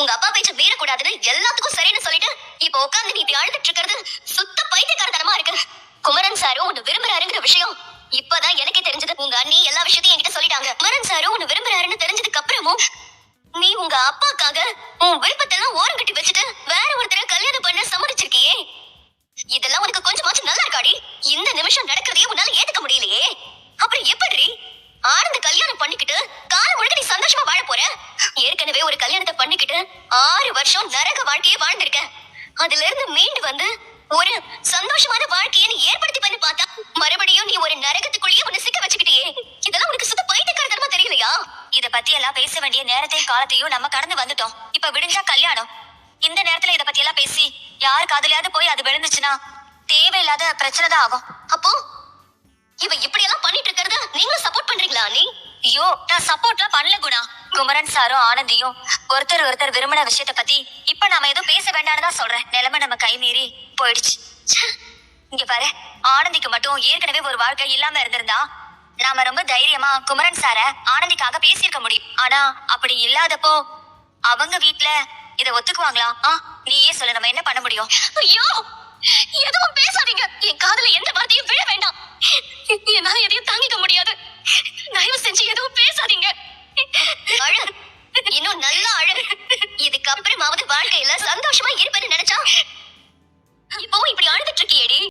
உங்க அப்பா பேச்ச மீறக்கூடாதுன்னு எல்லாத்துக்கும் சரின்னு சொல்லிட்டு இப்ப உட்காந்து நீ இப்படி அழுதுட்டு இருக்கிறது சுத்த பைத்தியக்காரத்தனமா இருக்கு. குமரன் சாரும் உன்னை விரும்புறாருங்கிற விஷயம் இப்பதான் எனக்கே தெரிஞ்சது. உங்க அண்ணி எல்லா விஷயத்தையும் என்கிட்ட சொல்லிட்டாங்க. குமரன் சாரும் உன்னை விரும்புறாருன்னு தெரிஞ்சதுக்கு அப்புறமும் நீ உங்க அப்பாக்காக உன் விருப்பத்தெல்லாம் ஓரம் கட்டி வச்சுட்டு வேற ஒருத்தரை கல்யாணம் பண்ண சம்மதிச்சிருக்கியே. இதெல்லாம் உனக்கு கொஞ்சமாச்சும் நல்லா இருக்காடி? இந்த நிமிஷம் நடக்கிறதையே உன்னால ஏத்துக்க முடியலையே. அப்புறம் எப்படி ஆனந்த கல்யாணம் பண்ணிக்கிட்டு காலம் முழுக்க நீ சந்தோஷமா வாழ போற? ஏற்கனவே ஒரு கல்யாணத்தை பண்ணிக்கிட்டு 6 வருஷம் நரக வாழ்க்கையே வாழ்ந்திருக்க. அதுல இருந்து மீண்டு வந்து ஒரு சந்தோஷமான வாழ்க்கையை நீ ஏற்படுத்தி பண்ணி பார்த்தா மறுபடியும் நீ ஒரு நரகத்துக்குள்ளேயே உன்னை சிக்க வச்சுக்கிட்டியே. இதெல்லாம் உனக்கு சுத்த பைத்தியக்காரத்தனமா தெரியலையா? இத பத்தி எல்லாம் பேச வேண்டிய நேரத்தையும் காலத்தையும் நம்ம கடந்து வந்துட்டோம். இப்ப விடிஞ்சா கல்யாணம். இந்த நேரத்துல இத பத்தி எல்லாம் பேசி யாரு காதலையாவது போய் அது விழுந்துச்சுன்னா தேவையில்லாத பிரச்சனை தான் ஆகும். அப்போ இவ இப்படி எல்லாம் பண்ணிட்டு இருக்கிறது நீங்களும் சப்போர்ட் பண்றீங்களா? நீ ஐயோ, நான் சப்போர்ட்லாம் பண்ணல குணா. குமரன் சாரும் ஆனந்தியும் ஒருத்தர் விரும்பின விஷயத்த பத்தி இப்ப நாம ஏதோ பேச வேண்டாம்னு தான் சொல்றேன். நிலைமை நம்ம கை மீறி போயிடுச்சு. இங்க பாரு, ஆனந்திக்கு மட்டும் ஏற்கனவே ஒரு வாழ்க்கை இல்லாம இருந்திருந்தா நாம ரொம்ப தைரியமா குமரன் சார ஆனந்திக்காக பேசியிருக்க முடியும். ஆனா அப்படி இல்லாதப்போ அவங்க வீட்ல இத ஒத்துக்குவாங்களா? நீயே சொல்ல, நம்ம என்ன பண்ண முடியும்? ஐயோ, எதுவும் பேசாதீங்க. என் காதுல எந்த வார்த்தையும் விழ வேண்டாம். என்னால எதையும் தாங்கிக்க முடியாது. தயவு செஞ்சு எதுவும் பேசாதீங்க. அழு, இன்னும் நல்லா அழு. இதுக்கப்புறமாவது வாழ்க்கையில